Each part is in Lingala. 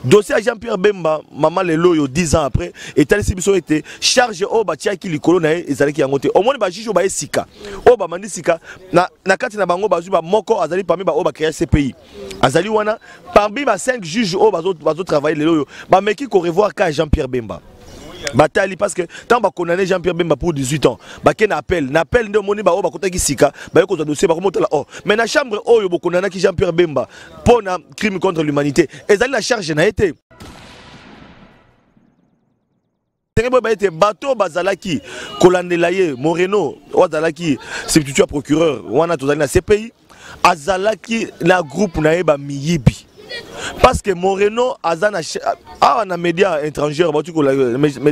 dossier à Jean-Pierre Bemba maman lelo yo 10 ans après et tali biso été charge o ba tia ki likolo na ezali ki yangote au moins ba juge ba esika o ba mandi sika na kati na bango bazu ba moko azali parmi ba o ba créer CPI azali wana parmi ba 5 juges o bazo travailler lelo yo ba meki ko revoir ka Jean-Pierre Bemba batali parce que tant ba condamner Jean-Pierre Bemba pour 18 ans ba ken appel nde moni ba o ba kota ki sika ba ko dossier ba komotela oh mais na chambre o yo bo condamner ki Jean-Pierre Bemba pour un crime contre l'humanité ezali la charge na été bateau bazalaki kolandelaye Moreno wazalaki substitut procureur wana tozali na CPI azalaki na groupe na eba miyibi parce que Moreno azana na média étranger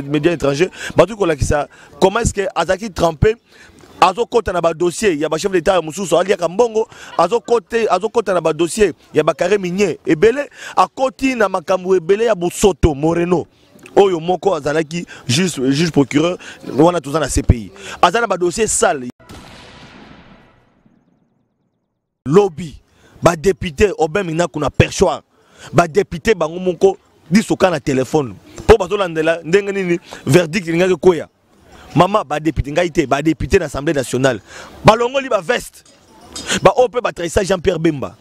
média étranger batu ko la kisa comment est-ce que azaki trempé azo kota na ba dossier ya ba chef d'état mususu ali ya mbongo azo kota na ba dossier ya ba carré minier ebele akoti na makambu ebele ya bosoto Moreno oyo moko azalaki juge procureur wana toza na CPI azana ba dossier sale lobby ba député obemina kuna perchoir ba député bango moko disoka na téléphone po bazolandela ndenge nini verdict ngaki koya mama ba député ngaité ba député na Assemblée nationale balongoli ba veste ba ope ba traisa Jean-Pierre Bemba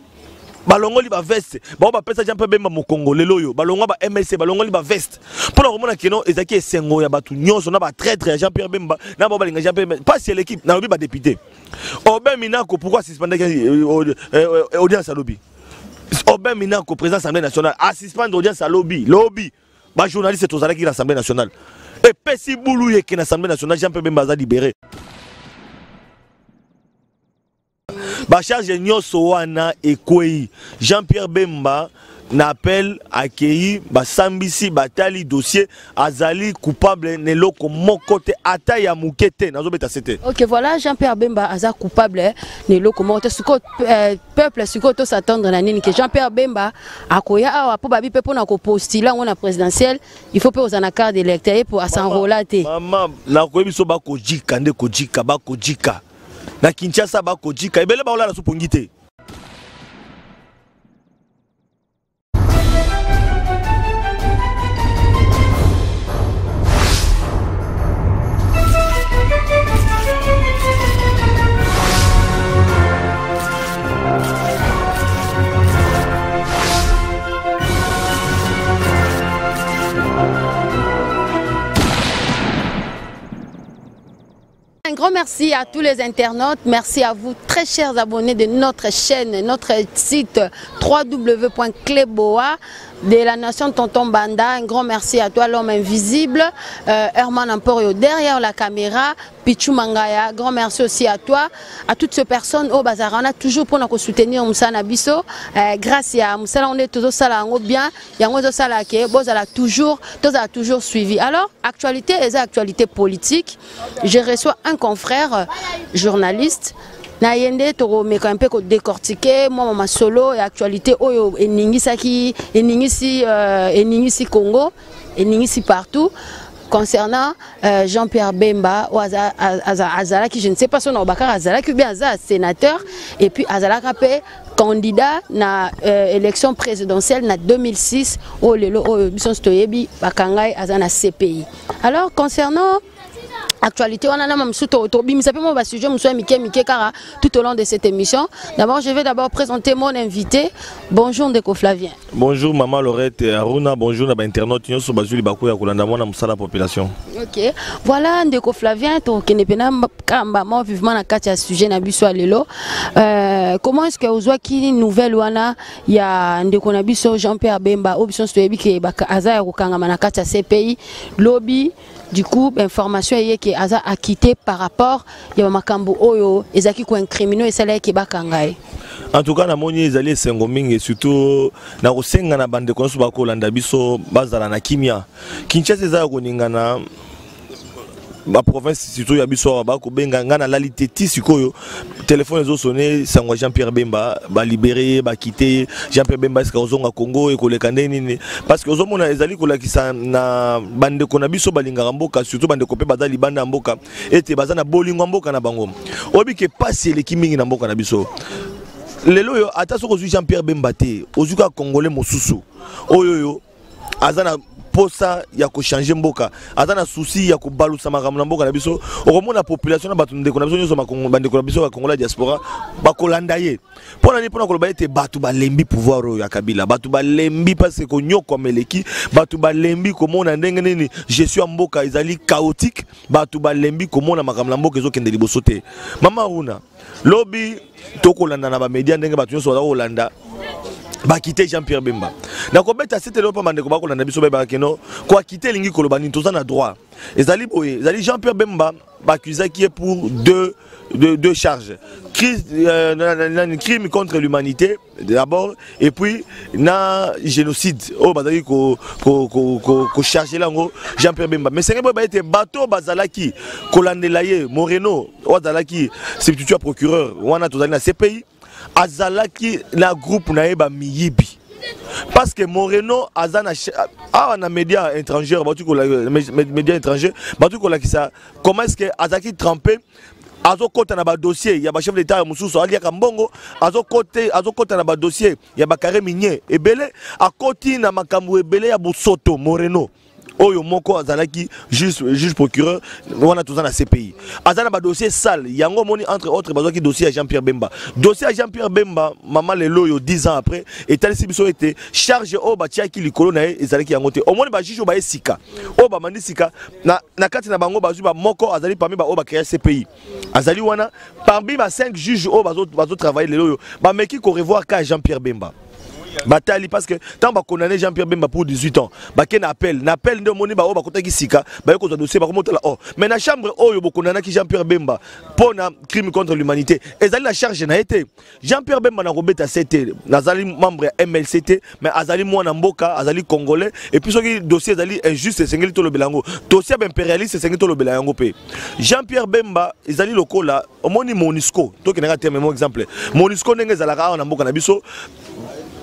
balongoli ba veste ba pesa Jean-Pierre Bemba mo Congolais loyo balongo ba MLC balongoli ba veste pour la remona keno ezaki esengo ya batu nyonso na ba traître ya Jean-Pierre Bemba na ba balinga Jean-Pierre Bemba pas c'est l'équipe na lobi ba député Obin Minako pourquoi suspendre audience à lobby Obin Minako président de l'Assemblée nationale à suspendre audience à lobby ba journaliste tous à l'Assemblée nationale et Pessi Boulouye qui est l'Assemblée nationale Jean-Pierre Bemba a libéré ba charge nyonso wana ekoi Jean-Pierre Bemba n'appelle accueilli ba sambisi batali dossier azali coupable neloko mokote ata ya mukete nazo beta c'était. OK voilà Jean-Pierre Bemba aza coupable neloko mokote suko peuple suko to s'attendre na nini que Jean-Pierre Bemba akoya awa po babi pe pona ko postuler ngona présidentielle il faut pe ozana carte d'électeur pour s'enrôler. Maman la ko biso ba ko jika nde ko jika ba ko jika na Kinshasa ba ko jika ebele ba ola na supongite. Un grand merci à tous les internautes, merci à vous très chers abonnés de notre chaîne, notre site www.cleboa de la nation Tonton Banda. Un grand merci à toi l'homme invisible, Herman Emporio derrière la caméra, Pichou Mangaya, grand merci aussi à toi, à toutes ces personnes au bazar. On a toujours pour nous soutenir Moussana Bisso, grâce à Moussana on est toujours ça bien, il y a un sala qui est toujours suivi. Alors actualité et actualité politique, je reçois un confrère journaliste. Na yende to me un peu décortiquer moi ma solo et actualité oyo eningisi Congo eningisi partout concernant Jean-Pierre Bemba ou Azala qui je ne sais pas son nom Azala qui bien Azala sénateur et puis Azala rapé candidat na élection présidentielle na 2006 au lelo bison stoyebi bakangai Azana CPI. Alors concernant actualité, on a même suite au sujet tout au long de cette émission. D'abord, je vais présenter mon invité. Bonjour Ndeko Flavien. Bonjour Maman Laurette Aruna, bonjour à l'internaute sur Bazuli Bakoya Kulandamona Moussala population. OK. Voilà Ndeko Flavien, qui n'est pas kamba vivement na katia sujet na biso lelo. Comment est-ce que vous voyez qui nouvelle wana ya Ndeko na biso Jean-Pierre Bemba option stoyebi ki baka aza ya kokanga na katia CPI lobby. Du coup, information est que Aza a quitté par rapport à Makambo Oyo, Ezaki ko incriminé et celle qui bakangay. En tout cas, na moni ezali sengoming et surtout na osenga na bande konsu bako landa biso bazala na kimia. Kinshasa za koningana ma province surtout ya biso ba ko benga ngana lalité ti sikoyo téléphone ezo sonné sangwa Jean-Pierre Bemba ba libéré ba quitter Jean-Pierre Bemba est-ce kozonga Congo et koleka nini parce que ozomona ezali kolakisa na bande ko na biso balinga mboka surtout bande ko pe bazali banda mboka ete bazana bolingo mboka na bango obi ke passer les kimingi na mboka na biso lelo yo ata soko Jean-Pierre Bemba te ozuka congolais mosusu oyoyo azana posa ya ko changer mboka azana souci ya ko balusa makambo na mboka na biso okomona population na batu ndeko na biso nyoso makongo bandeko na biso ba Kongola diaspora bakolanda ye pona ni pona koloba ete batu balembi pouvoir ya Kabila batu balembi parce que nyoko meleki batu balembi komona ndenge nini gestion mboka ezali chaotique batu balembi komona makambo na mboka ezokende liboso te mama una lobby tokolanda na ba media ndenge batu nyoso bakolanda ba quitter Jean-Pierre Bemba na ko beta c'était le pas mandeko ba kolanda biso ba keno ko quitter lingi koloba ni toza na droit ezali boye ezali Jean-Pierre Bemba ba accusé qui est pour deux charges crime contre l'humanité d'abord et puis na génocide oh bazali ko charger lango Jean-Pierre Bemba mais c'est ba été bateau bazalaki kolandela ye Moreno bazalaki substitut procureur wana tozali na CPI azalaki na groupe na eba miyibi parce que Moreno azana na médias étrangers médias étrangers batu ko la kisa comment est-ce que azaki trempé azokota na ba dossier ya ba chef d'état ya mususu ali ya Kambongo azokota na ba dossier ya ba carré minier ebele akoti na makambo ebele ya Bosoto Moreno oyo moko azalaki juge procureur wana tozana na CPI azana ba dossier sale yango moni entre autres bazaki dossier à Jean-Pierre Bemba dossier à Jean-Pierre Bemba maman lelo yo 10 ans après etali biso était charge o ba tiaki likolo na ezalaki yango te au moins ba juge ba esika o ba mandi sika na kati na bango bazu ba moko azali parmi ba o ba créer CPI azali wana parmi ba 5 juges o bazo travailler lelo yo ba meki ko revoir ka Jean-Pierre Bemba Batali parce que tant ba condamné Jean-Pierre Bemba pour 18 ans ba ken appel de moni ba o ba kotaki sika ba ko dossier ba ko la oh mais na chambre oyo bo condamné ki Jean-Pierre Bemba pour na crime contre l'humanité ezali la charge na été Jean-Pierre Bemba na robeta CT nazali membre MLCT mais azali mwana mboka azali congolais et puis soki dossier ezali injuste sengeli to le belango dossier impérialiste sengeli to le belango pe Jean-Pierre Bemba ezali lokola omoni MONUSCO to kenanga terme mon exemple MONUSCO ndenge ezalaka na mboka na biso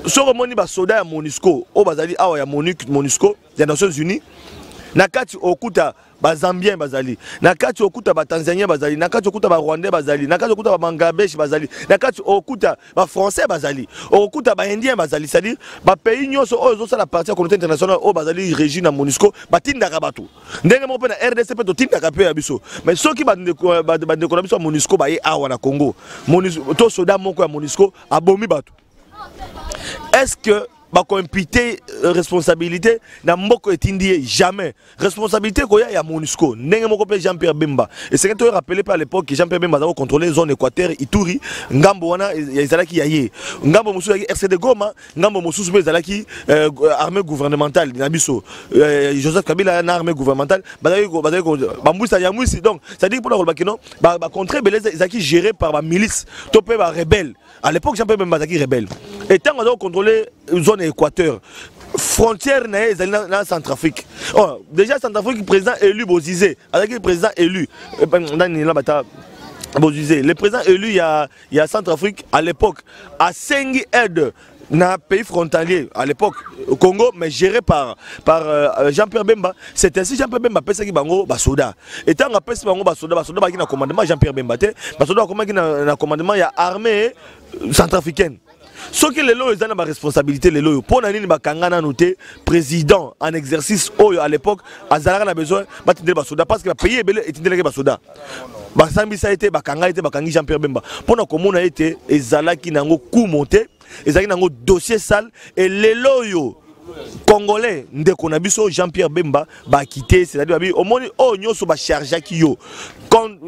soko moni ba soda ya MONUSCO o bazali awa ya MONUSCO ya Nations Unies nakati okuta ba Zambien bazali nakati okuta ba Tanzanien bazali nakati okuta ba Rwandais bazali nakati okuta ba Bangladesh bazali nakati okuta ba Français bazali okuta ba Indien bazali c'est-à-dire ba pays nyonso ozo sala partie ya communauté internationale o bazali régi na MONUSCO batindaka bato ndenge mo pe na RDC pe to tindaka pe ya biso mais soki ba ndeko na biso ya MONUSCO ba ye awa na Congo MONUSCO to soda moko ya MONUSCO abomi bato. Est-ce que ba ko imputer responsabilité na mboko etindie jamais responsabilité ko ya MONUSCO ndenge moko pe Jean-Pierre Bemba et c'est que rappelé par l'époque que Jean-Pierre Bemba a contrôlé zone Équateur Ituri ngambo wana ezalaki yaye ngambo musu ya RCD Goma ngambo musu be ezalaki armée gouvernementale na biso Joseph Kabila na armée gouvernementale bazali ko bambusa ya musi donc ça dit pour le bakino ba contre beleza ezaki géré par ba milice topé ba rebelle à l'époque Jean-Pierre Bemba ezaki rebelle et tant on a contrôlé zone Équateur frontière na Centrafrique oh déjà Centrafrique président élu Bozizé avec le président élu Bozizé le président élu il y a Centrafrique à l'époque à 5 aides na pays frontalier à l'époque au Congo mais géré par Jean-Pierre Bemba c'est ainsi Jean-Pierre Bemba pesa ki bango basoda et tant nga pesa bango basoda ba ki na commandement Jean-Pierre Bemba te basoda ko ki na commandement ya armée centrafricaine. Ce qui est la responsabilité, pour nani bakangana noté président en exercice à l'époque, Azara a besoin de basoda parce que le pays est belé et tindé basoda. Basambi ça a été bakanga été bakangi Jean-Pierre Bemba. Pour na commune a été ezala ki nango coup monté, ezala ki nango dossier sale et les loyo Congolais ndeko na biso Jean-Pierre Bemba ba quitté c'est-à-dire au moins oh nyoso ba charger ki yo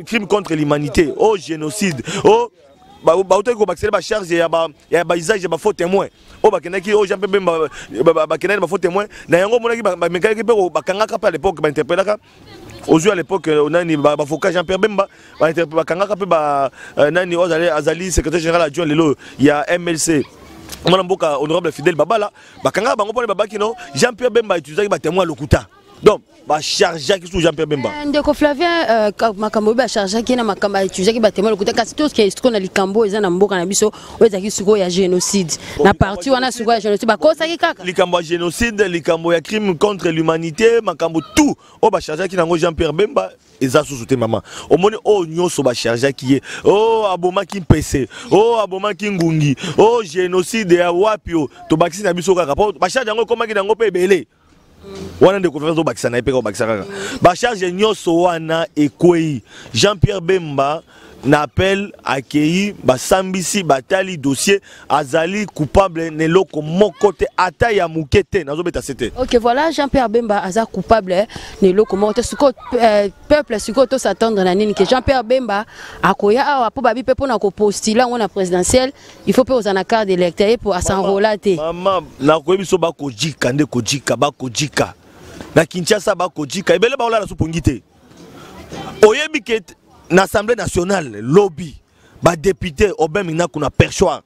crime contre l'humanité, oh génocide, oh ba ko ba charge ya ba usage ba faux témoin o ba kenaki o Jean-Pierre Bemba ba kenaki ba faux témoin na yango monaki ba mekaki pe ba kangaka pa à l'époque ba interpellaka aux yeux à l'époque nani ba avocat Jean-Pierre Bemba ba interpellaka ba kangaka pe ba nani azali secrétaire général adjoint lelo ya MLC mwana mboka honorable Fidèle Babala ba kangaka bango pone babaki no Jean-Pierre Bemba utilisaki ba témoin lokuta donc ba charger qui sous Jean-Pierre Bemba ndeko Flavien makambo ba charger qui na makambo utiliser ki ba témoin lokuta kasi tout ce qui est qu'on a likambo eza na mboka na biso oza ki suko ya génocide na parti wana suko ya génocide ba kosa ki kaka likambo ya génocide likambo ya crime contre l'humanité makambo tout o ba charger ki nango Jean-Pierre Bemba eza sous maman au moni o nyoso ba charger qui est oh aboma ki PC oh aboma ki ngungi oh génocide ya wapio to bakisi na biso kaka ba charger ngo koma ki nango pe belé wana de conférence au bakisa na epeka au bakisa kaka ba charge nyoso wana ekwei Jean-Pierre Bemba n'appelle accueilli basambisi batali dossier azali coupable neloko mokote ata ya mukete nazo beta c'était. OK, voilà, Jean-Pierre Bemba aza coupable neloko mokote suko peuple suko to s'attendre na nini que Jean-Pierre Bemba akoya awa po babi pe pona ko postuler on a présidentiel, il faut pe ozana carte d'électeur pour s'enrôler té. Maman na ko biso ba ko jika nde ko jika ba ko jika. Na Kinshasa ba ko jika ebele ba ola na supongité. Oyebi ke l'Assemblée nationale, lobby, ba député Obemina kuna perchoir,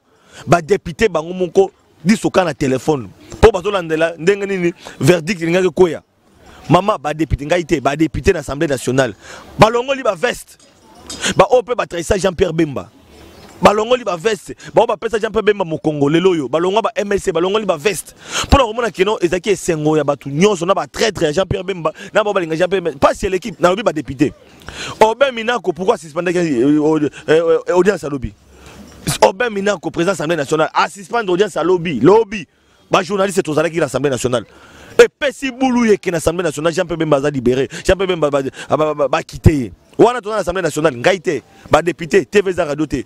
ba député bango moko disoka na téléphone. Po bazo landela ndenge nini verdict ngake koya. Mama ba député ngaité, ba député na l'Assemblée nationale. Balongoli ba veste. Ba ope ba traisa Jean-Pierre Bemba. Balongoli ba veste. Ba ba pesa Jean-Pierre Bemba mo Congolais loyo. Balongo ba MLC, balongoli ba veste. Pour la romona keno ezaki esengo ya batu nyonso na ba traître Jean-Pierre Bemba, na ba balinga Jean-Pierre Bemba. Pas si l'équipe na lobby ba député. Obem Minako, pourquoi suspendre audience à lobby? Obem Minako, président de l'Assemblée nationale, a suspendre audience à lobby. Lobby, bah journaliste est aux allés qui l'Assemblée nationale. Et Pessi Boulouye qui est l'Assemblée nationale, Jean-Pierre Bemba a libéré, Jean-Pierre Bemba a quitté. Ou on a tourné l'Assemblée nationale, Ngaïté, bah député, TV Zaradoté,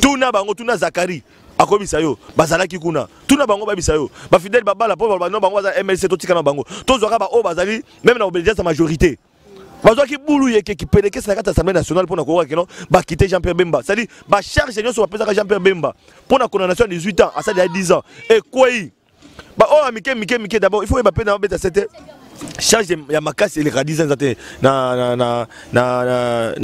Touna Bango, Touna Zakari. Akobisayo, Bazalaki Kuna, Touna Bango Babisayo, ba fidèle Baba la pauvre Bango Bango MLC Totika Bango, tous aura au Bazali, même dans l'obédience à majorité. Parce que Boulouye qui peut que c'est l'Assemblée nationale pour nous va quitter Jean-Pierre Bemba. C'est-à-dire, bah charge sur la Jean-Pierre Bemba pour la condamnation de 18 ans, à ça il y a 10 ans. Et quoi? Bah oh Mickey d'abord, il faut Mbappé dans cette charge ya makasi et les radisans na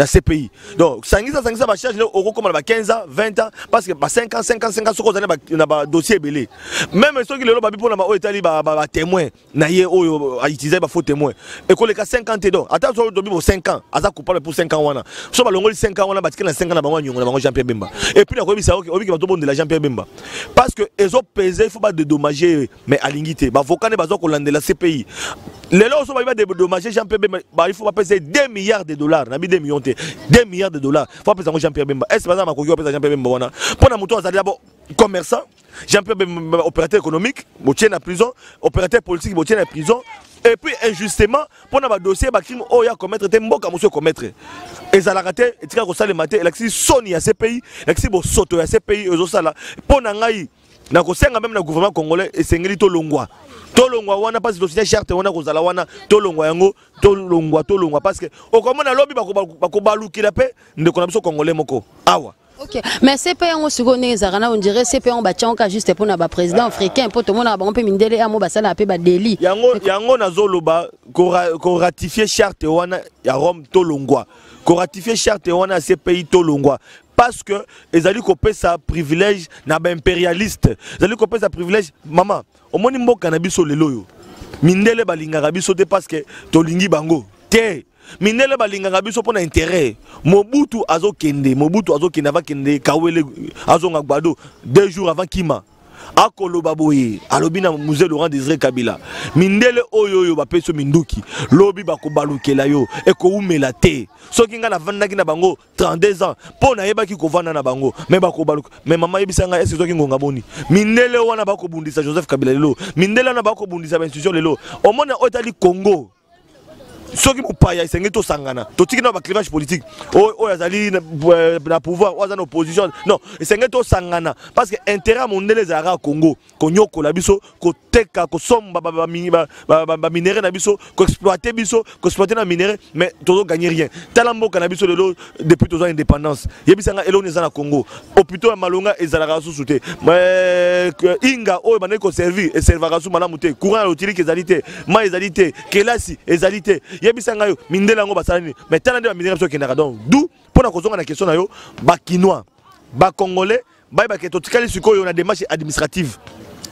CPI. Donc 500 ba charge au comme 15 ans, 20 ans parce que 5 ans ce qu'on a ba dossier belé. Même ceux qui le ba pour na o Italie ba témoin na yé o a utiliser ba faux témoin. Et qu'on les cas 50 donc attends sur le 5 ans, aza coupable pour 5 ans wana. So ba longoli 5 ans wana ba tikela 5 ans na ba nyongo na Jean-Pierre Bemba. Et puis na ko bisa obi ki ba to bon de la Jean-Pierre Bemba. Parce que ils ont pesé, il faut pas dédommager mais à l'ingité. Ba voka ne ba zo ko lande la CPI. Les lois sont pas dédommagés Jean-Pierre Bemba. Il faut pas payer 2 milliards de dollars. 2 millions de 2 milliards de dollars. Il faut pas payer Jean-Pierre Bemba. Est-ce que ça m'a couru Jean-Pierre Bemba? Pour la moto, d'abord commerçant, Jean-Pierre Bemba opérateur économique, il tient en prison, opérateur politique, il tient en prison. Et puis injustement, pour un dossier, il crime oh ya commettre, t'es mort monsieur commettre. Et ça l'a raté. Et tu as reçu le matin. Il a dit Sony à ces pays, il a dit bon soto à ces pays. Ils ont ça là. Pour n'angaï, n'a qu'au sein même le gouvernement congolais et c'est ngeli tolongwa. Tolongwa wana parce que dossier charte wana kozala wana tolongwa yango tolongwa parce que au comment na lobby bako baluki la paix ndeko na biso congolais moko awa. OK, mais c'est pas un second on dirait c'est pas un bachonka juste pour na ba président africain pour tout le monde ba pe mindele amo basala pe ba délit. Yango na zoloba ko ratifier charte wana ya Rome tolongwa. Ko ratifier charte wana ces pays tolongwa. Parce que ils allaient couper sa privilège na ba impérialiste. Ils allaient couper sa privilège maman. Au moins mboka na biso lelo yo. Mindele balingaka biso te parce que tolingi bango. Te. Mindele balingaka biso pona intérêt. Mobutu azokende va kende Kawele azonga gbado 2 jours avant Kima. Akolo baboye alobina musée Laurent Désiré Kabila mindele oyo ba peso minduki lobi bako balukela yo e ko umela te soki nga na vandaki na bango 32 ans pona yebaki ko vanda na bango mais bako baluka mais mama yebisanga est-ce soki ngonga boni mindele wana bako bundisa Joseph Kabila lelo mindele wana bako bundisa institution lelo omona otali Congo soki mupaya isenge to sangana to tikina ba clivage politique o yazali na pouvoir o azana opposition non isenge to sangana parce que intérêt mondele za Congo konyoko la biso ko teka ko somba ba minéraux na biso ko exploiter biso ko exploiter na minéraux mais to gagner rien talambo kana biso lelo depuis to indépendance yebisanga elone za na Congo hôpital malonga ezalaka sous-souté mais inga o baneko ko servir et servira sous malamu te courant electrique ezalité ma ezalité kelasi ezalité yebisanga yo mindela ngo basalani mais tala nde ba minera biso kenaka donc d'où pour na kozonga na question na yo ba kinois ba congolais ba ke to tikali sikoyo na démarche administrative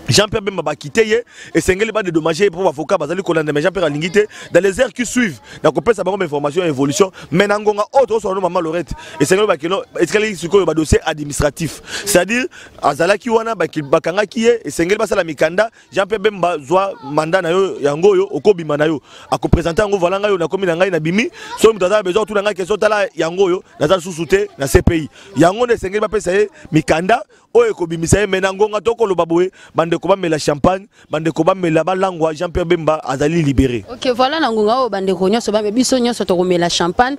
Jean-Pierre Bemba ba quitté et sengeli ba dédommager pour avocat bazali kolanda mais Jean-Pierre Alingité dans les heures qui suivent na ko pesa bango information et évolution mais nangonga autre so no maman Lorette et sengeli ba kino etikali sikoyo ba dossier administratif c'est-à-dire azalaki wana ba kanga kié et sengeli ba sala mikanda Jean-Pierre Bemba zwa mandat na yo yango yo okobima na yo ako présenter yango valanga yo na komi na ngai na bimi so mutaza besoin tout na ngai question tala yango yo na za sous-souté na CPI yango ne sengeli ba pesa mikanda oye ko bimisa ye mena ngonga to ko loba boye bande ko ba mela champagne bande ko ba mela balangwa Jean-Pierre Bemba azali libéré. OK, voilà na ngonga o bande ko nyoso ba biso nyoso to ko mela champagne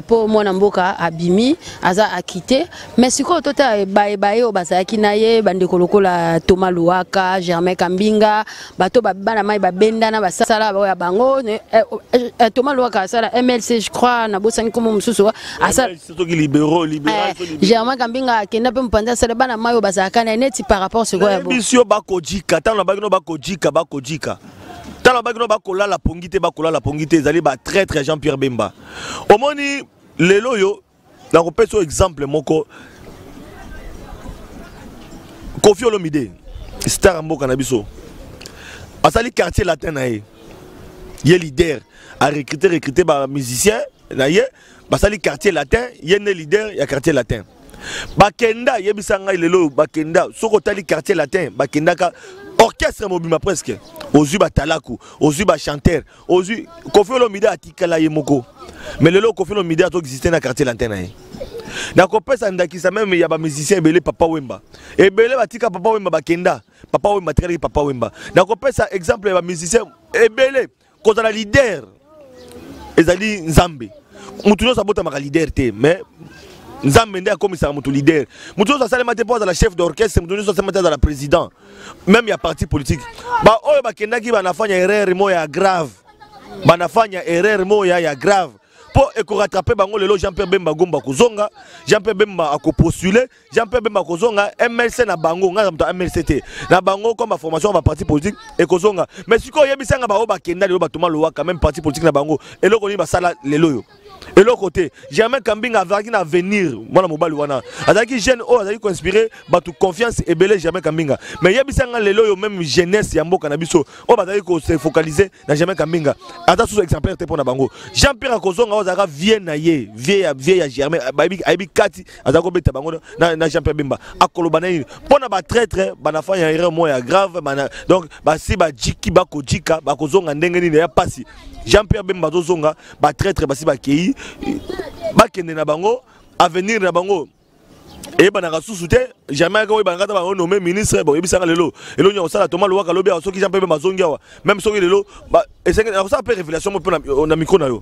pour mwana mboka abimi aza akité mais siko tota bae o basaki na ye bande ko lokola Thomas Louaka, Germain Kambinga, bato bana mai babenda na basala ba ya bango Thomas Louaka sala MLC je crois na bosani comme mususu asala surtout qui libéral. Germain Kambinga kenda pe mpanda sala bana mai o basaka na neti par rapport ce quoi bon. Bisio bakojika tana bagino bakojika tana bagino bakola la pongite ezali ba traître Jean-Pierre Bemba. Omoni lelo yo na repéso exemple moko Kofi Olomide star mboka na biso asali quartier latin na ye leader a recruter ba musicien na ye basali quartier latin ye ne leader ya quartier latin bakenda yebisa ngai lelo bakenda soko tali quartier latin bakenda ka orchestre mobima presque ozui batalaku ozui ba chanteur ozui Kofi Olomide atikala ye moko mais lelo Kofi Olomide a existé na quartier latin na ye na kopesa ndakisa même ya ba musicien ebele Papa Wemba ebele batika Papa Wemba bakenda Papa Wemba tikali Papa Wemba na kopesa exemple ya ba musicien ebele kozala leader ezali Nzambe mutu nyonso abota maka leader te mais Nzambe nde akomisaka mutu leader mutu nyonso asalema te mpo azala chef d'orchestre mutu nyonso asalema te azala président même ya parti politique ba oyo bakendaki banafanya erreur moya grave banafanya erreur moya ya grave pour rattraper bango lelo Jean-Pierre Bemba gomba kozonga Jean-Pierre Bemba akopostuler Jean-Pierre Bemba kozonga MLC na bango nga mto MLCT na bango comme formation ba parti politique et kozonga mais siko yebisanga ba oba kenda lelo batuma loa quand même parti politique na bango eloko ni basala lelo yo et l'autre côté Germain Kambinga avec un avenir mwana mobali wana azaki jeune o azaki ko inspirer batu confiance et belé Germain Kambinga mais yebisanga lelo yo même jeunesse ya mboka na biso o bazaki ko se focaliser na Germain Kambinga ata sous exemplaire te pona bango Jean-Pierre Kozonga ozaka vie na ye vie ya Germain aibi kati azako beta bango na Jean-Pierre Bemba akoloba na ini pona ba traître bana fanya erreur moya grave donc ba si ba jiki ba kojika ba kozonga ndenge nini ya pasi Jean-Pierre Bemba zozonga ba traître ba si ba kei ba kende na bango avenir na bango et bana kasusu te jamais ko bana kata bango nommé ministre bon ebisanga lelo elo nya osala Thomas Louaka lobi soki Jean-Pierre Bemba zongia wa même soki lelo ba esengeli na ça peut révélation mo na micro na yo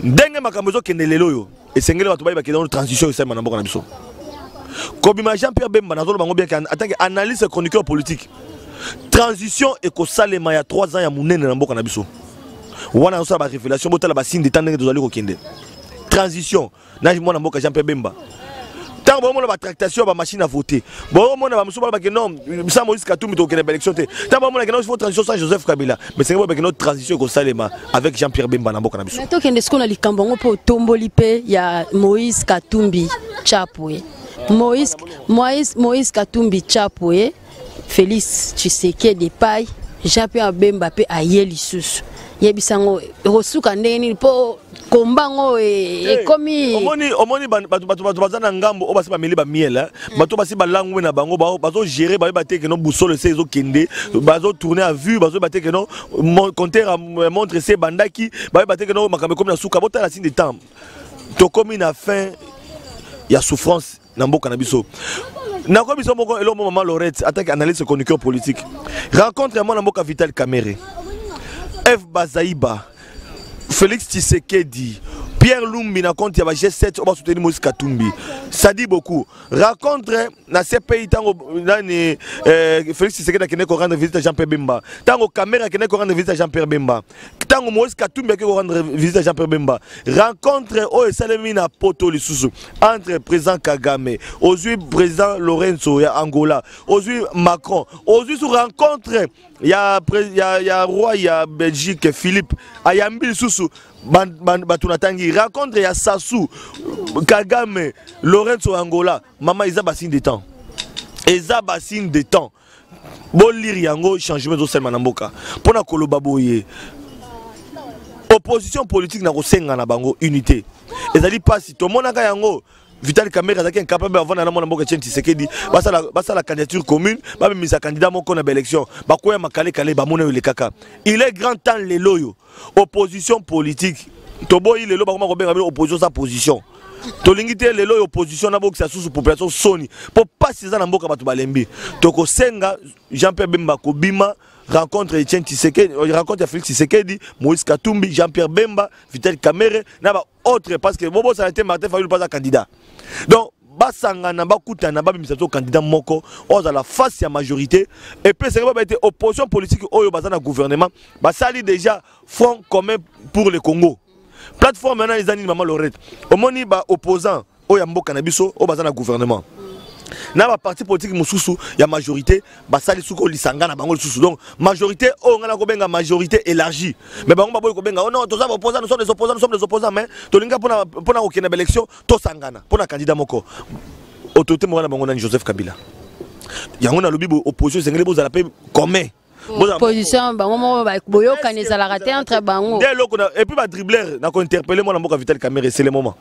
ndenge makambo zo kende lelo yo esengeli batu ba kende na transition ça na mboka na biso kobima Jean-Pierre Bemba na zo bango bien en tant que analyste chroniqueur politique transition et ko salema ya 3 ans ya munene na mboka na biso wana osala ba révélation botala ba signe de temps ndenge tozali ko kende transition na mwana mboka Jean-Pierre Bemba tant bon ba tractation ba machine à voter bon mona ba musuba ba que non ça Moïse Katumbi to kene élection te tant bon mona que non il faut transition sans Joseph Kabila mais c'est que notre transition ko salema avec Jean-Pierre Bemba na mboka na biso to kende skona likambo po tomboli pe ya Moïse Katumbi Chapwe Moïse Katumbi Chapwe Félix Tshisekedi Pai Jean-Pierre Bemba pe ayeli susu yebisango rosuka ndeni po kombango ekomi omoni batu bazana ngambo o basi ba meli ba miel batu basi ba langwe na bango bazo gérer ba bateke no busole se zo kende bazo tourner à vue bazo bateke no compteur montre se bandaki ba bateke no makambe comme na suka bota la signe de temps to komi na fin ya souffrance na mboka na biso na ko biso moko elo maman Lorette attaque analyste chroniqueur politique rencontre moi na mboka Vital Kamerhe F Bazaïba, Félix Tshisekedi, Pierre Lumbi na compte ya ba G7 on va soutenir Moïse Katumbi. Ça dit beaucoup. Rencontre na ces pays tango nani Félix Tshisekedi qui n'est ko rendre visite à Jean-Pierre Bemba. Tango caméra qui n'est ko rendre visite à Jean-Pierre Bemba. Tango Moïse Katumbi qui ko rendre visite à Jean-Pierre Bemba. Rencontre o esalemi na poto lisusu entre président Kagame, aujourd'hui président Lorenzo ya Angola, aujourd'hui Macron, aujourd'hui sur rencontre ya roi ya Belgique Philippe ayambi susu batunatangi rencontre ya Sassou Kagame Lorenzo Angola mama isa bassine de temps eza bassine de temps bon lire yango changement zo selma na mboka pona koloba boye opposition politique na kosenga na bango unité ezali pasi to monaka yango Vital Kamerhe azaki incapable avant na mona mboka Tshisekedi basa la candidature commune ba mise candidat moko na élection ba koya makale kale ba mona le kaka il est grand temps les loyo opposition politique to boyi lelo ba koma ko benga opposition sa position Tolingite lelo opposition na bokisa sous population soni pour pas si za na mboka batu balembi. Toko senga Jean-Pierre Bemba kobima rencontre Etienne Tshisekedi, rencontre Félix Tshisekedi, Moïse Katumbi, Jean-Pierre Bemba, Vital Kamerhe, na ba autre parce que Bobo ça a été Martin Fayulu pas un candidat. Donc basangana bakutana babimisa to candidat moko oza la face ya majorité et puis c'est pas été opposition politique oyo bazana gouvernement basali déjà front commun pour le Congo. Plateforme maintenant les années maman Lorette. Omoni ba opposant oya mboka na biso o bazana gouvernement. Na ba parti politique mususu ya majorité basali suko lisanga na bango susu donc majorité o ngana ko benga majorité élargie mais bango ba boy ko benga oh non tous opposants nous sommes des opposants mais to linga pona okena élection to sangana pona candidat moko autorité mo na bango na Joseph Kabila yango na lobi opposition sengeli bo za la paix commun opposition bango ba boyo kanisa la raté entre bango dès loko et puis ba dribbler na ko interpeller moi na mboka Vital Kamerhe c'est le moment.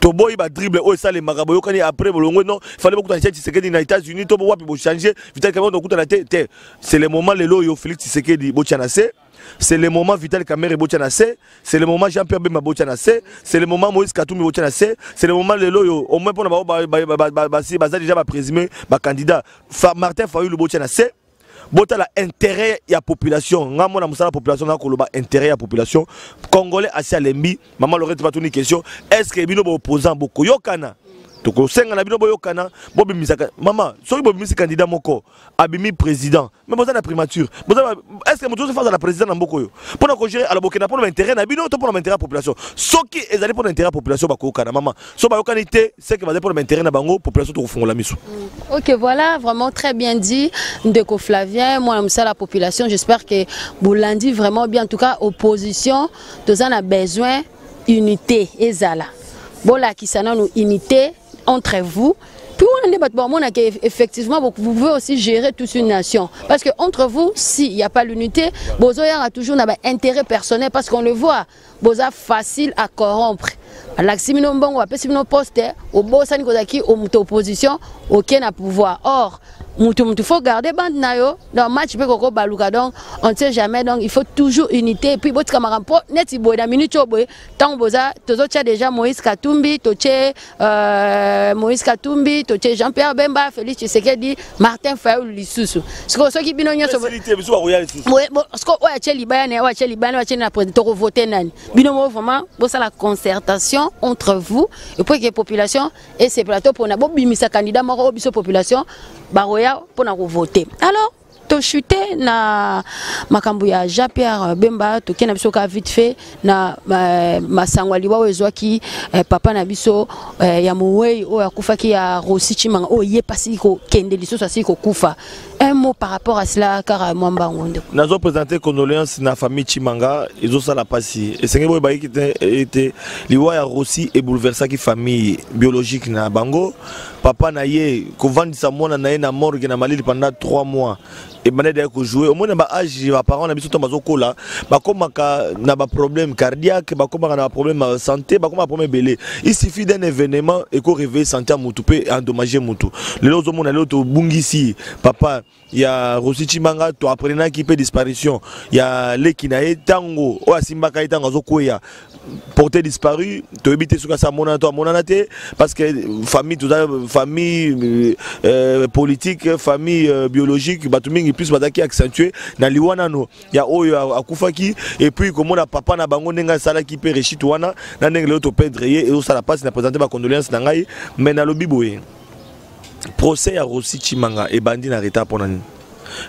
Toboy ba dribble o ça les maraboyo kani après bolongo non fallait beaucoup d'enchaîner Tshisekedi na États-Unis to wapi bo changer Vital Kamerhe donc la tête c'est le moment lelo yo Félix Tshisekedi bo tianase c'est le moment Vital Kamerhe bo tianase c'est le moment Jean-Pierre Bemba bo tianase c'est le moment Moïse Katumbi bo tianase c'est le moment lelo yo au moins pour ba déjà ba présumé ba candidat Martin Fayulu bo tianase bota la intérêt ya population ngamo na musala population na koloba intérêt ya population congolais asi alembi maman Lorette pas tuni question est-ce que bino bo opposant boko yokana to ko senga na bino bo yokana bo bimisaka maman soki bo bimisi candidat moko abimi président mais boza na primature boza est-ce que moto se face à la président na mboko yo pona ko gérer ala bokena pour intérêt na bino to pour intérêt population soki ezali pour intérêt population ba ko kana maman so ba yokani te c'est que va pour intérêt na bango population to ko fongola miso. OK, voilà, vraiment très bien dit Ndeko Flavien, moi ça la population, j'espère que vous l'avez vraiment bien en tout cas opposition, tous en a besoin unité ezala. Bola qui ça nous unité entre vous. Puis on a débat effectivement vous pouvez aussi gérer toute une nation parce que entre vous s'il n'y a pas l'unité, bozoya a toujours un intérêt personnel parce qu'on le voit, boza facile à corrompre. L'aximino mbongo apesi bino poste au bosani kozaki au muto opposition aucun na pouvoir. Or mutu faut garder bande na yo dans match pe koko baluka donc on ne sait jamais donc il faut toujours unité et puis botika marampo neti boy na minute boy tant boza tozo tia déjà Moïse Katumbi toche Moïse Katumbi toche Jean-Pierre Bemba Félix Tshisekedi Martin Fayulu lisusu siko soki bino nyoso oui bon siko o ache libane na président to voter nani bino mo vraiment bosa la concertation entre vous et pour que la population et ces plateaux pour na bimisa candidat moko biso population baroya pour na voter. Alors to chuter na makambo ya Jean-Pierre Bemba to kena biso ka vite fait na masangwali wa wezwaki papa na biso ya muwei o akufaki ya Rossi Chimanga o ye pasi ko kende liso asi ko kufa. Un mot par rapport à cela car Mwamba Ngondo. Nous avons présenté condoléances na famille Chimanga ils ont ça la passi et c'est que qui était liwa ya Rossi et bouleversé qui famille biologique na bango papa na ye ko vandisa mona na ye na morgue na Malili pendant 3 mois et mané de jouer au moins ba âge ba parents na biso to mazokola ba komaka na ba problème cardiaque ba komaka na problème santé ba komaka problème belé il suffit d'un événement et ko réveiller santé mutu pe endommager mutu lelo zo mona lelo to bungisi papa ya Rossi Chimanga to apprenant qui peut disparition ya lekinae tango o asimbaka tango zokoya porté disparu to éviter ce que ça monana te parce que famille politique famille biologique batuming plus bataki accentuer na liwana no ya oyo akufaki et puis comme on papa na bango nenga sala qui peut réchit wana na nenga to perdre et au sala passe na présenter ba condoléances na ngai mais na lobi boye procès ya Rossi Chimanga et bandi na retard pour nani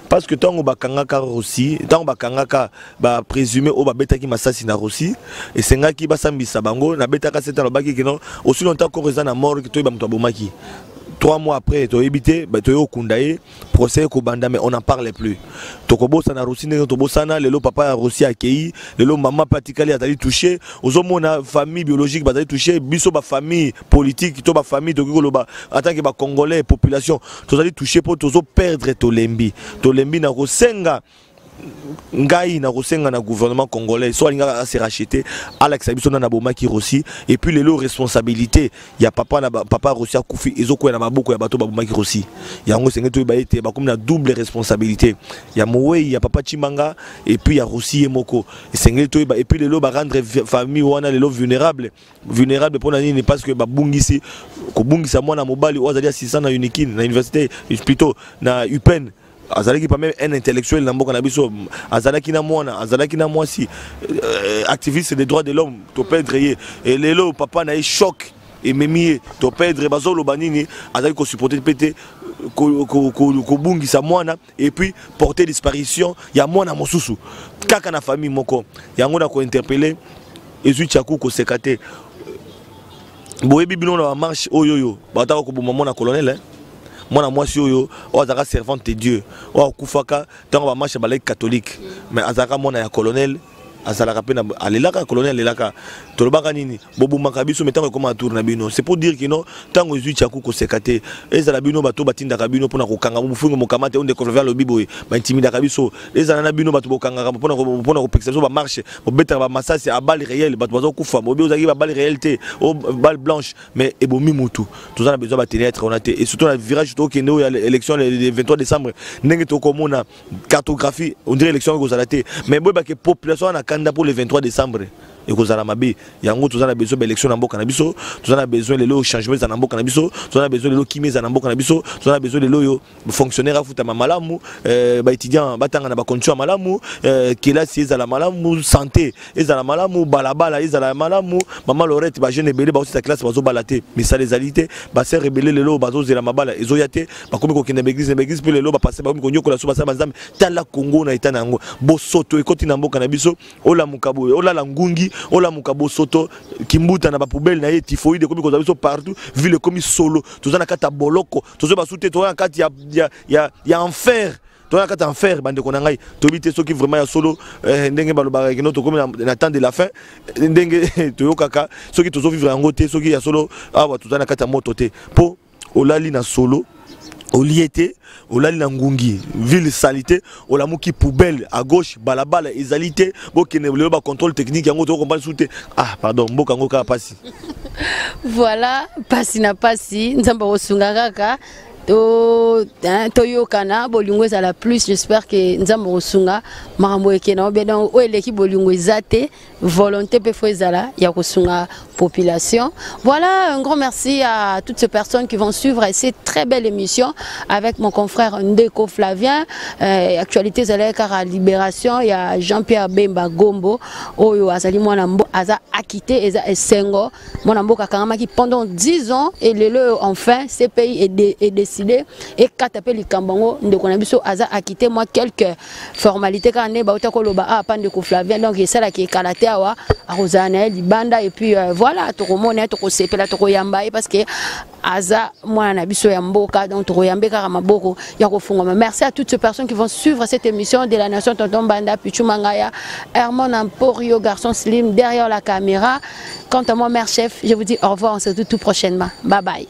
parce que tant bakangaka Rossi tant bakangaka ba présumé au babetaki masasi na Rossi et senga ki basambisa bango na betaka seta lobaki kino aussi longtemps ko reza na mort to ba muto bomaki 3 mois après to évité ba to yokundaye procès ko banda mais on n'en parle plus to ko bosana Rossi ne to bosana lelo papa Rossi accueilli lelo maman patikali atali touché ozomona famille biologique batali touché biso ba famille politique to ba famille to koloba en tant que ba congolais population to zali touché pour tozo perdre to lembi na ko senga ngai na kosenga na gouvernement congolais soit linga se racheter Alex Abiso na boma ki Rossi et puis les responsabilités ya papa Rossi a kufi ezoko na maboko ya bato boma ki Rossi yango senge to ba ete ba comme na double responsabilité ya Mowe ya papa Chimanga et puis ya Rossi et Moko senge to ba et puis les ba rendre famille wana les vulnérables pour nani parce que ba bungisi ko bungisa mwana mobali ozali assistant na Unikin na université plutôt na UPenn azalaki pas même un intellectuel na mboka na biso azalaki na mwana azalaki na mwasi activiste des droits de l'homme to perdre et lelo papa na choc et memi to perdre bazolo banini azalaki ko supporter pété ko bungisa mwana et puis porter disparition ya mwana mosusu kaka na famille moko yango na ko interpeller Ezui Tchakou ko sekate boyebi bino na marche oyoyo bataka ko boma mwana colonel moi moi si yo azaka servante de Dieu o kufaka tant ba marche balai catholique mais azaka mona ya colonel azalaka pena alelaka colonel alelaka tolobaka nini bobumaka biso metango koma tour na bino c'est pour dire que non tango Ezui Tchakou ko sekate ezala bino bato batinda ka bino pona ko kanga mufungo mokamate onde ko vers le biboy ba intimida ka biso ezala na bino bato bokanga pona ko pexeso ba marche bobeta ba massage à balle réelle bato bazo kufa bobi ozaki ba balle réalité au balle blanche mais ebomi mutu tout ça a besoin ba tenir être honnête et surtout la virage to kendo ya l'élection le 23 décembre ndenge to komona cartographie on dirait élection ko zalate mais boy ba que population na kanda pour le 23 décembre et que ça mabe yango tous a besoin d'élection na mboka na biso tous a besoin de lo changement na mboka na biso tous a besoin de lo kimeza na mboka na biso tous a besoin de lo fonctionnaire afuta malamu ba étudiant batanga na ba condition malamu kelasi ezala malamu santé ezala malamu balabala ezala malamu maman Lorette ba jeune belé ba aussi sa classe bazo balate mais ça les alités ba ser rebelle le lo bazo zela mabala ezoyate ba komi ko kende église pe le lo ba passer ba komi ko nyokola so ba sa banzam tala Congo na etana ngo bo soto ekoti na mboka na biso ola mukabo ola la ngungi ola mukabo soto kimbuta na ba poubelle na ye typhoïde komi ko biso partout ville komi solo tozana kata boloko tozo ba soute tozana kata ya enfer tozana kata enfer bande ko na ngai tobite soki vraiment ya solo ndenge balobaka kino to komi na temps de la fin ndenge toyokaka soki tozo vivre yango te soki ya solo awa tozana kata moto te po olali na solo Oliete, olali na ngungi, ville salité, olamuki poubelle à gauche, balabala, ezalité, bokene le ba contrôle technique yango to comprendre soute. Ah pardon, mboka ngoka pasi. Voilà, pasi na pasi, nzamba osunga kaka. Toyokana bolingo ezala plus j'espère que nzamba osunga makambo ekena obena o eleki bolingo ezate volonté pe fo ezala ya kosunga population. Voilà, un grand merci à toutes ces personnes qui vont suivre cette très belle émission avec mon confrère Ndeko Flavien. Actualité zala car Libération, il y a Jean-Pierre Bemba Gombo oyo azali mwana mbo aza akité eza esengo mwana mboka kangama qui pendant 10 ans et le enfin ces pays est décidé et katape likambango ndeko na biso aza akité moi quelques formalités quand ne ba utakoloba a pa Ndeko Flavien donc c'est là qui est kalaté awa arozana libanda et puis voilà to komona to kosepela to koyamba parce que aza mwana na biso ya mboka donc to koyambe kaka maboko ya kofungama. Merci à toutes ces personnes qui vont suivre cette émission de la nation Tonton Banda Pichu Mangaya Herman Emporio garçon slim derrière la caméra. Quant à moi mère chef, je vous dis au revoir, on se retrouve tout prochainement. Bye bye.